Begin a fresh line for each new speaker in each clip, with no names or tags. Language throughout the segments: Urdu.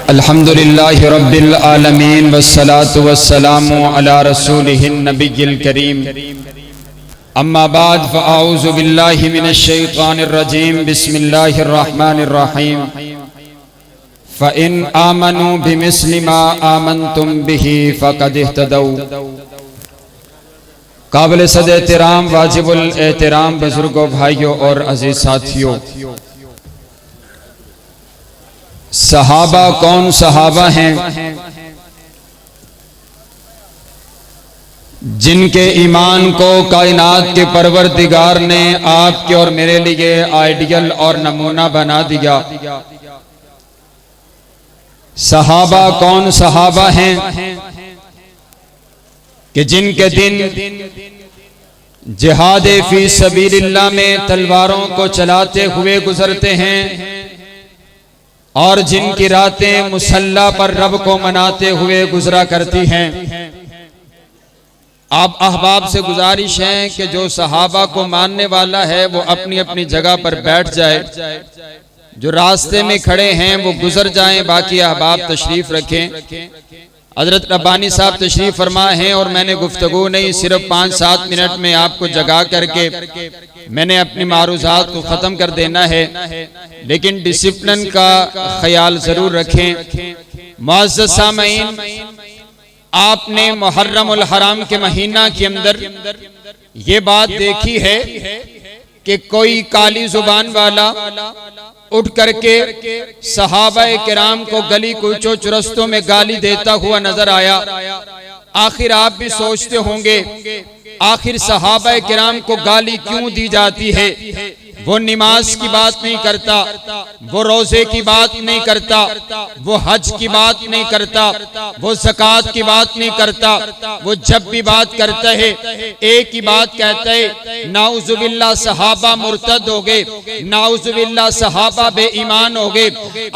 الحمدللہ رب العالمین والصلاة والسلام علی رسولہ النبی الکریم اما بعد فاعوذ باللہ من الشیطان الرجیم بسم اللہ الرحمن الرحیم فَإِنْ آمَنُوا بِمِثْلِ مَا آمَنْتُمْ بِهِ فَقَدْ اهْتَدَوْا۔ قابل صد احترام واجب الاحترام بزرگوں بھائیوں اور عزیز ساتھیوں، صحابہ کون صحابہ ہیں جن کے ایمان کو کائنات کے پروردگار نے آپ کے اور میرے لیے آئیڈیل اور نمونہ بنا دیا۔ صحابہ کون صحابہ ہیں کہ جن کے دن جہاد فی سبیل اللہ میں تلواروں کو چلاتے ہوئے گزرتے ہیں اور جن کی راتیں مصلی پر رب کو مناتے ہوئے گزرا کرتی ہیں۔ آپ احباب سے گزارش ہے کہ جو صحابہ کو ماننے والا ہے وہ اپنی اپنی جگہ پر بیٹھ جائے، جو راستے میں کھڑے ہیں وہ گزر جائیں، باقی احباب تشریف رکھیں۔ حضرت ربانی صاحب تشریف فرما ہیں اور میں نے گفتگو نہیں، صرف 5-7 منٹ میں آپ کو جگا کر کے میں نے اپنی معروضات کو ختم کر دینا ہے، لیکن ڈسپلن کا خیال ضرور رکھیں۔ معزز سامعین، آپ نے محرم الحرام کے مہینہ کے اندر یہ بات دیکھی ہے کہ کوئی کالی زبان والا اٹھ کر کے صحابہ کرام کو گلی کوچوں چرستوں میں گالی دیتا ہوا نظر آیا۔ آخر آپ بھی سوچتے ہوں گے آخر صحابہ کرام کو گالی کیوں دی جاتی ہے؟ وہ نماز کی بات نہیں کرتا، وہ روزے کی بات نہیں کرتا، وہ حج کی بات نہیں کرتا، وہ زکوٰۃ کی بات نہیں کرتا۔ وہ جب بھی بات کرتا ہے ایک ہی بات کہتا ہے، نعوذ باللہ صحابہ مرتد ہو گئے، نعوذ باللہ صحابہ بے ایمان ہو گئے۔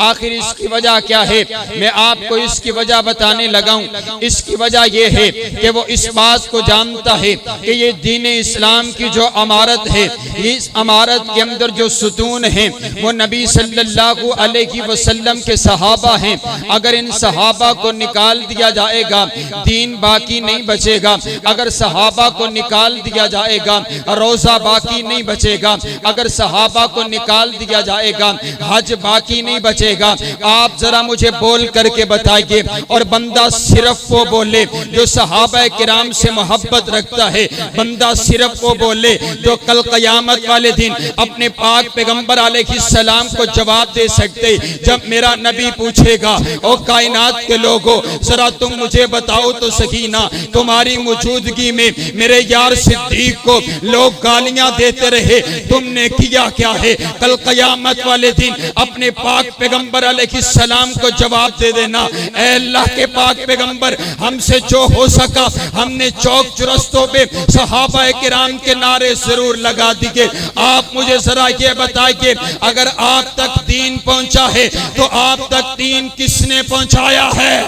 آخر اس کی وجہ کیا ہے؟ میں آپ کو اس کی وجہ بتانے لگا ہوں۔ اس کی وجہ یہ ہے کہ وہ اس بات کو جانتا ہے کہ یہ دین اسلام کی جو عمارت ہے، اس عمارت کے اندر جو ستون ہیں وہ نبی صلی اللہ علیہ وسلم کے صحابہ ہیں۔ اگر ان صحابہ کو نکال دیا جائے گا دین باقی نہیں بچے گا، اگر صحابہ کو نکال دیا جائے گا روزہ باقی نہیں بچے گا، اگر صحابہ کو نکال دیا جائے گا حج باقی نہیں بچے گا۔ آپ ذرا مجھے بول کر کے بتائیے، اور بندہ صرف وہ بولے جو صحابہ کرام سے محبت رکھتا ہے، بندہ صرف وہ بولے جو کل قیامت والے دن اپنے پاک پیغمبر علیہ السلام کو جواب دے سکتے جب میرا نبی پوچھے گا او کائنات کے لوگوں ذرا تم مجھے بتاؤ تو سکینہ، تمہاری موجودگی میں میرے یار صدیق کو لوگ گالیاں دیتے رہے، تم نے کیا کیا ہے؟ کل قیامت والے دن اپنے پاک پیغمبر علیہ السلام کو جواب دے دینا، اے اللہ کے پاک پیغمبر ہم سے جو ہو سکا ہم نے چوک چرستوں پہ صحابہ کرام کے نعرے ضرور لگا دیے۔ آپ مجھے ذرا یہ بتائیے اگر آپ تک دین پہنچا ہے تو آپ تک دین کس نے پہنچایا ہے؟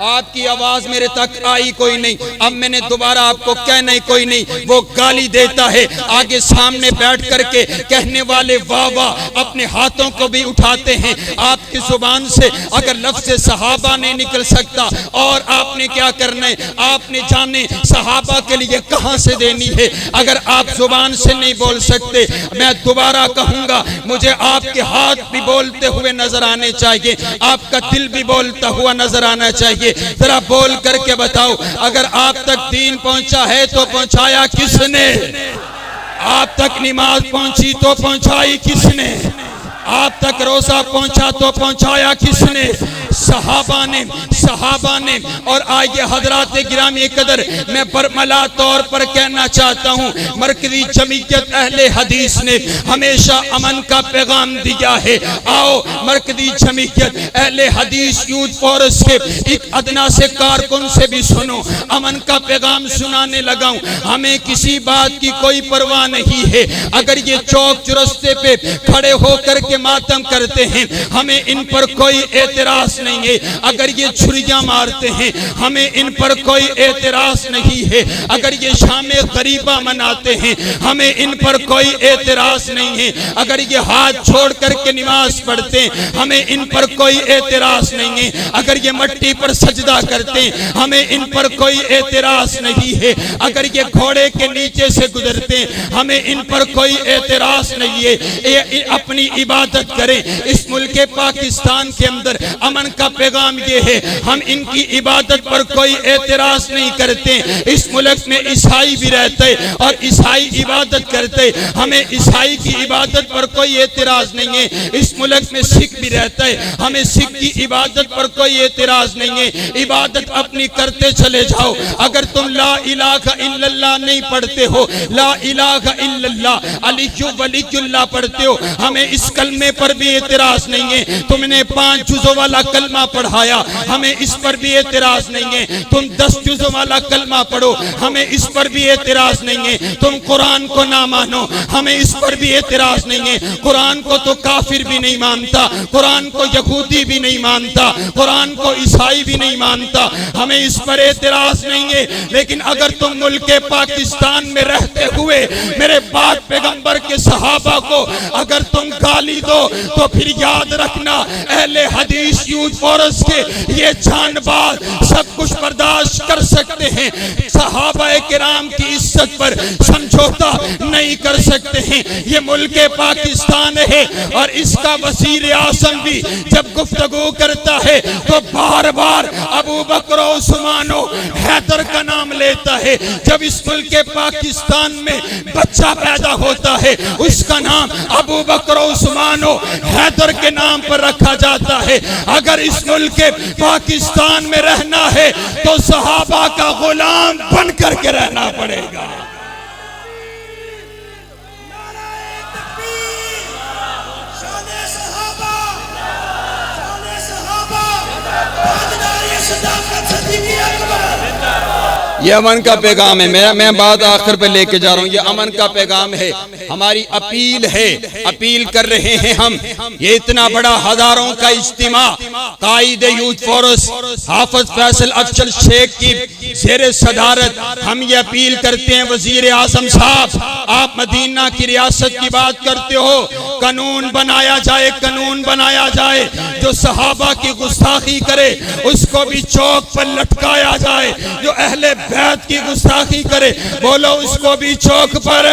آپ کی آواز میرے تک آئی کوئی نہیں، اب میں نے دوبارہ آپ کو کہنا ہی کوئی نہیں۔ وہ گالی دیتا ہے، آگے سامنے بیٹھ کر کے کہنے والے واہ واہ اپنے ہاتھوں کو بھی اٹھاتے ہیں۔ آپ کی زبان سے اگر لفظ صحابہ نہیں نکل سکتا اور آپ نے کیا کرنا ہے؟ آپ نے جانے صحابہ کے لیے کہاں سے دینی ہے۔ اگر آپ زبان سے نہیں بول سکتے، میں دوبارہ کہوں گا مجھے آپ کے ہاتھ بھی بولتے ہوئے نظر آنے چاہیے، آپ کا دل بھی بولتا ہوا نظر آنا چاہیے۔ ذرا بول کر کے بتاؤ اگر آپ تک دین پہنچا ہے تو پہنچایا کس نے؟ آپ تک نماز پہنچی تو پہنچائی کس نے؟ آپ تک روزہ پہنچا تو پہنچایا کس نے؟ صحابہ نے۔ اور آئیے حضرات گرامی قدر میں برملا طور پر کہنا چاہتا ہوں، مرکزی جمعیت اہل حدیث نے ہمیشہ امن کا پیغام دیا ہے۔ آؤ مرکزی جمعیت اہل حدیث یوتھ فورس کے ایک ادنا سے کارکن سے بھی سنو، امن کا پیغام سنانے لگا ہوں۔ ہمیں کسی بات کی کوئی پرواہ نہیں ہے، اگر یہ چوک چرستے پہ کھڑے ہو کر کے ماتم کرتے ہیں ہمیں ان پر کوئی اعتراض نہیں
ہیں، اگر یہ چھریاں مارتے ہیں ہمیں ان پر کوئی اعتراض نہیں ہے، اگر یہ شام غریبہ مناتے ہیں ہمیں ان پر کوئی اعتراض نہیں ہے، اگر یہ ہاتھ چھوڑ کر کے نماز پڑھتے ہیں ہمیں ان پر کوئی اعتراض نہیں ہے، اگر یہ مٹی پر سجدہ کرتے ہیں ہمیں ان پر کوئی اعتراض نہیں ہے، اگر یہ گھوڑے کے نیچے سے گزرتے ہیں ہمیں ان پر کوئی اعتراض نہیں ہے۔ اپنی عبادت کریں۔ اس ملک پاکستان کے اندر امن کا پیغام یہ ہے، ہم ان کی عبادت پر کوئی اعتراض نہیں کرتے۔ اس ملک میں عیسائی بھی رہتے اور عیسائی عبادت کرتے، ہمیں عیسائی کی عبادت پر کوئی اعتراض نہیں ہے۔ اس ملک میں سکھ بھی رہتا ہے، ہمیں سکھ کی عبادت پر کوئی اعتراض نہیں ہے۔ عبادت اپنی کرتے چلے جاؤ۔ اگر تم لا الہ الا اللہ نہیں پڑھتے ہو، لا الہ الا اللہ علی ولی اللہ پڑھتے ہو، ہمیں اس کلمے پر بھی اعتراض نہیں ہے۔ تم نے 5 جزوں والا کلمہ پڑھایا، ہمیں اس پر بھی اعتراض نہیں ہے۔ تم 10 جزوں والا کلمہ پڑھو، ہمیں اس پر بھی اعتراض نہیں ہے۔ تم قرآن کو نہ مانو، ہمیں اس پر بھی اعتراض نہیں ہے۔ قرآن کو تو کافر بھی نہیں مانتا، قرآن کو یہودی بھی نہیں مانتا، قرآن کو عیسائی بھی نہیں مانتا، ہمیں اس پر اعتراض نہیں ہے۔ لیکن اگر تم ملک پاکستان میں رہتے ہوئے میرے پاک پیغمبر کے صحابہ کو اگر تم گالی دو تو پھر یاد رکھنا اہل حدیث یوتھ فورس کے یہ جان باز سب کچھ برداشت کر سکتے ہیں، صحابہ کرام کی عزت پر سمجھوتا نہیں کر سکتے ہیں۔ یہ ملک پاکستان ہے اور اس کا وزیر اعظم بھی جب گفتگو کرتا ہے تو بار بار ابو بکر و عثمان و حیدر کا نام لیتا ہے۔ جب اس ملک پاکستان میں بچہ پیدا ہوتا ہے اس کا نام ابو بکر و عثمان و حیدر کے نام پر رکھا جاتا ہے۔ اگر اس ملک پاکستان میں رہنا ہے تو صحابہ کا غلام بن کر کے رہنا پڑے گا۔
یہ امن کا پیغام ہے، میں بات آخر پہ لے کے جا رہا ہوں۔ یہ امن کا پیغام ہے، ہماری اپیل ہے، اپیل کر رہے ہیں ہم۔ یہ اتنا بڑا ہزاروں کا اجتماع قائد یوتھ فورس حافظ فیصل افضل شیخ کی زیر صدارت ہم یہ اپیل کرتے ہیں۔ وزیر اعظم صاحب، آپ مدینہ کی ریاست کی بات کرتے ہو، قانون بنایا جائے، قانون بنایا جائے، جو صحابہ کی گستاخی کرے اس کو بھی چوک پر لٹکایا جائے، جو اہل بیعت کی گستاخی کرے بولو اس کو بھی چوک پر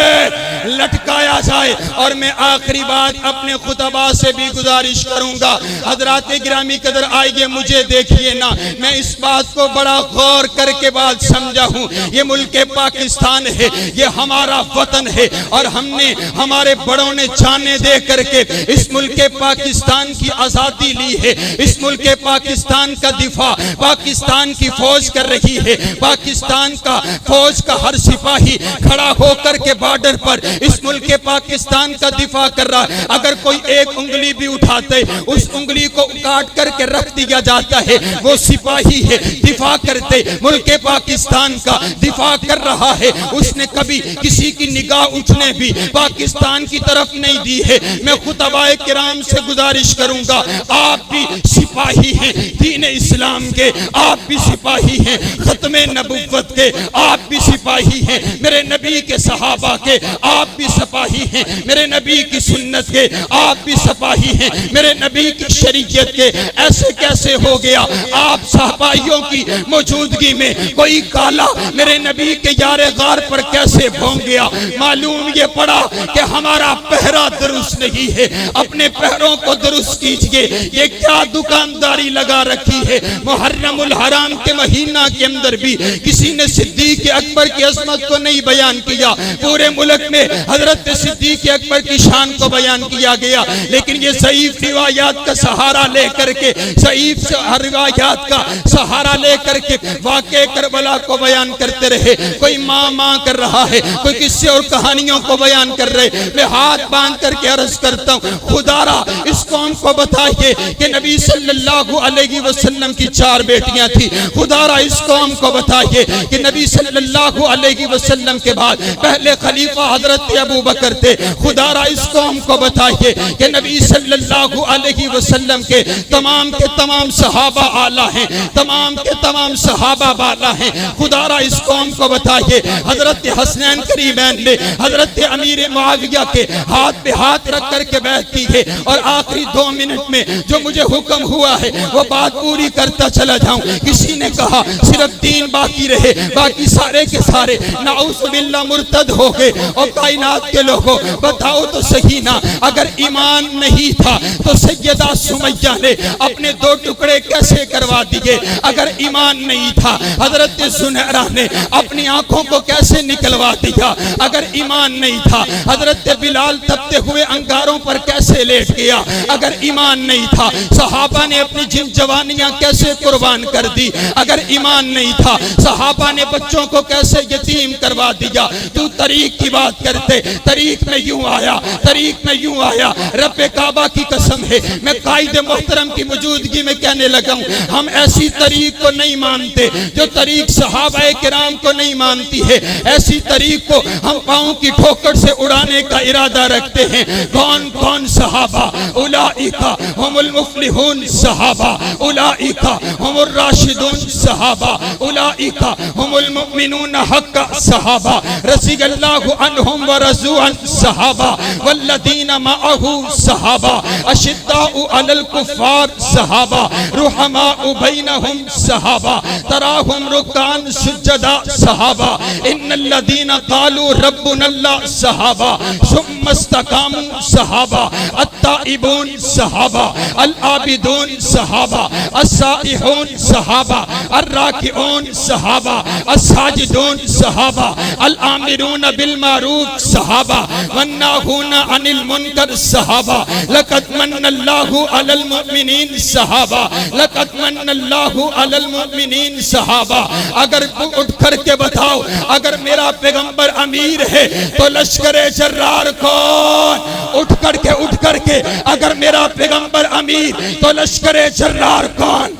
لٹکایا جائے۔ اور میں آخری بات اپنے خطبہ سے بھی گزارش کروں گا، حضرات گرامی قدر آئیے مجھے دیکھیے نا، میں اس بات کو بڑا غور کر کے بات سمجھا ہوں۔ یہ ملک پاکستان ہے، یہ ہمارا وطن ہے اور ہم نے ہمارے بڑوں نے جانیں دے کر کے اس ملک پاکستان کی آزادی لی ہے۔ اس ملک پاکستان کا دفاع پاکستان کی فوج کر رہی ہے۔ پاکستان کا فوج کا ہر سپاہی کھڑا ہو کر کے بارڈر پر اس ملک پاکستان کا دفاع کر رہا ہے۔ اگر کوئی ایک انگلی بھی اٹھاتے اس انگلی کو کاٹ کر کے رکھ دیا جاتا ہے، وہ سپاہی ہے، دفاع کرتے ملک پاکستان کا دفاع کر رہا ہے۔ اس نے کبھی کسی کی نگاہ اٹھنے بھی پاکستان کی طرف نہیں دی ہے۔ میں خطبہ کرام سے گزارش کروں گا، آپ بھی سپاہی ہیں دین اسلام کے، آپ بھی سپاہی ہیں ختم نبوت کے، آپ بھی سپاہی ہیں میرے نبی کے صحابہ کے، آپ بھی سپاہی ہیں میرے نبی کی سنت کے، آپ بھی سپاہی ہیں میرے نبی کی شریعت کے۔ ایسے کیسے ہو گیا آپ صحابیوں کی موجودگی میں کوئی کالا میرے نبی کے یار غار پر کیسے بھونگ گیا؟ معلوم یہ پڑا کہ ہمارا پہرا درست نہیں ہے۔ اپنے پہروں کو درست کیجئے۔ یہ کیا دکانداری لگا رکھی ہے؟ محرم الحرام کے مہینہ کے اندر بھی کسی نے صدیق اکبر کی عظمت کو نہیں بیان کیا۔ پورے ملک میں حضرت صدیق اکبر کی شان کو بیان کیا گیا، لیکن یہ ضعیف روایات کا سہارا لے کر کے، ضعیف روایات کا سہارا لے کر کے واقع کربلا کو بیان کرتے رہے۔ کوئی ماں کر رہا ہے، کوئی قصے اور کہانیوں کو بیان کر رہے۔ میں ہاتھ باندھ کر کے عرض کرتا ہوں، خدا را اس قوم کو بتائیے
کہ نبی صلی اللہ علیہ وسلم کی 4 بیٹیاں تھی. خدا را اس قوم کو بتائیے کہ نبی صلی اللہ علیہ وسلم کے بعد پہلے خلیفہ حضرت ابو بکر تھے. خدا را اس قوم کو بتائیے کہ نبی صلی اللہ علیہ وسلم کے تمام صحابہ اعلیٰ ہیں, تمام کے تمام صحابہ بالا ہیں. خدا را اس قوم کو بتائیے حضرت حسنین کریمین نے حضرت امیر معاویہ کے ہاتھ پہ ہاتھ رکھ کر کے بیعت کی ہے, اور آخری 2 منٹ میں جو مجھے حکم ہوا ہے وہ بات پوری کرتا چلا جاؤں. کسی نے کہا صرف 3 باقی رہے, باقی سارے کے سارے نعوذ باللہ مرتد ہو گئے. اور کائنات کے لوگوں بتاؤ تو صحیح نا, اگر ایمان نہیں تھا تو سیدہ سمیہ نے اپنے 2 ٹکڑے کیسے کروا دیے؟ اگر ایمان نہیں تھا حضرت زنیرہ نے اپنی آنکھوں کو کیسے نکلوا دیا؟ اگر ایمان نہیں تھا حضرت بلال تپتے ہوئے انگاروں پر کیسے لیٹ گیا؟ اگر ایمان نہیں تھا صحابہ نے اپنی جوانیاں کیسے قربان کر دی؟ اگر ایمان نہیں تھا صحابہ نے بچوں کو کیسے یتیم کروا دیا؟ تو طریق کی بات کرتے, طریق میں یوں آیا, طریق میں یوں آیا. رب کعبہ کی قسم ہے میں قائد محترم کی موجودگی میں کہنے لگا ہوں, ہم ایسی طریق کو نہیں مانتے جو طریق صحابہ کرام کو نہیں مانتی ہے. ایسی طریق کو ہم پاؤں کی ٹھوکر سے اڑانے کا ارادہ رکھتے ہیں. کون کون صحابہ؟ اولئک ہم المفلحون صحابہ, اولئک ہم الراشدون صحابہ, اولئک ہم المؤمنون حق صحابہ, رضی اللہ عنہم ورضوا عن صحابہ, والذین معہ صحابہ, اشداء علی الکفار صحابہ, رحماء بینہم صحابہ, تراہم رکعا سجدا صحابہ, ان الذین قالوا ربنا اللہ صحابہ, ثم استقاموا صحابہ, التائبون صحابہ, العابدون صحابہ, السائحون صحابہ, الراکعون صحابہ, الساجدون صحابہ, الآمرون بالمعروف صحابہ, والناہون عن المنکر صحابہ, لقد من اللہ علی المؤمنین صحابہ, لقد من اللہ علی المؤمنین صحابہ. اگر اٹھ کر کے بتاؤ اگر میرا پیغمبر امیر ہے تو لشکر جرار کون؟ اٹھ کر کے اگر میرا پیغمبر امیر تو لشکر جرار کون؟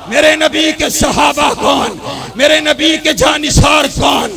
میرے نبی کے صحابہ کون؟ میرے نبی کے جانثار کون؟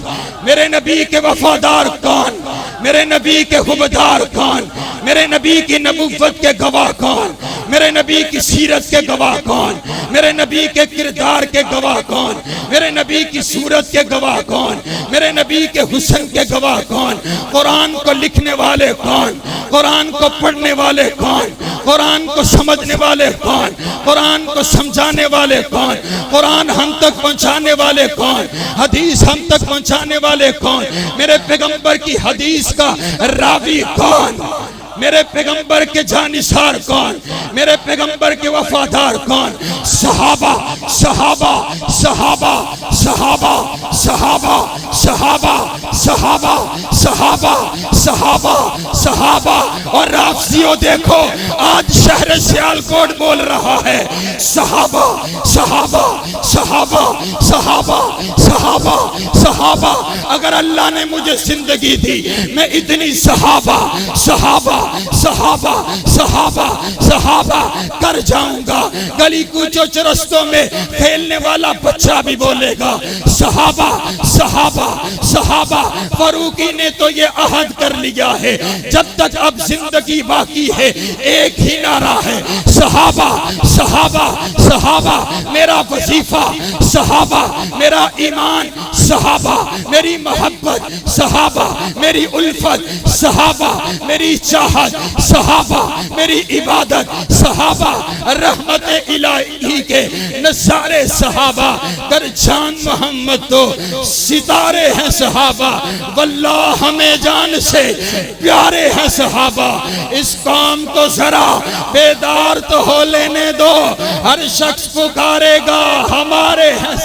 میرے نبی کے وفادار کون؟ میرے نبی کے حبدار کون؟ میرے نبی کی نبوت کے گواہ کون؟ میرے نبی کی سیرت کے گواہ کون؟ میرے نبی کے کردار کے گواہ کون؟ میرے نبی کی صورت کے گواہ کون؟ میرے نبی کے حسن کے گواہ کون؟ قرآن کو لکھنے والے کون؟ قرآن کو پڑھنے والے کون؟ قرآن کو سمجھنے والے کون؟ قرآن کو سمجھانے والے کون؟ قرآن ہم تک پہنچانے والے کون؟ حدیث ہم تک پہنچانے والے کون؟ میرے پیغمبر کی حدیث کا راوی کون؟ میرے پیغمبر کے جانثار کون؟ میرے پیغمبر کے وفادار کون؟ صحابہ صحابہ صحابہ صحابہ صحابہ صحابہ صحابہ صحابہ صحابہ صحابہ. اور رافضیوں دیکھو آج شہر سیالکوٹ بول رہا ہے صحابہ صحابہ صحابہ صحابہ صحابہ صحابہ. اگر اللہ نے مجھے زندگی دی میں اتنی صحابہ صحابہ صحابہ صحابہ صحابہ کر جاؤں گا. گلی کوچوں چرستوں میں کھیلنے والا بچہ بھی بولے گا صحابہ صحابہ صحابہ. فاروقی نے تو یہ عہد کر لیا ہے جب تک اب زندگی باقی ہے ایک ہی نعرہ ہے صحابہ صحابہ صحابہ. میرا وظیفہ صحابہ, میرا ایمان صحابہ, میری محبت صحابہ, میری الفت صحابہ, میری چاہت صحابہ, میری عبادت صحابہ, رحمت الہی کے نظارے صحابہ. کر جان محمد تو ستارے ہیں صحابہ, واللہ ہمیں جان سے پیارے ہیں صحابہ. اس قوم کو ذرا بیدار تو ہو لینے دو, ہر شخص پکارے گا ہمارے ہیں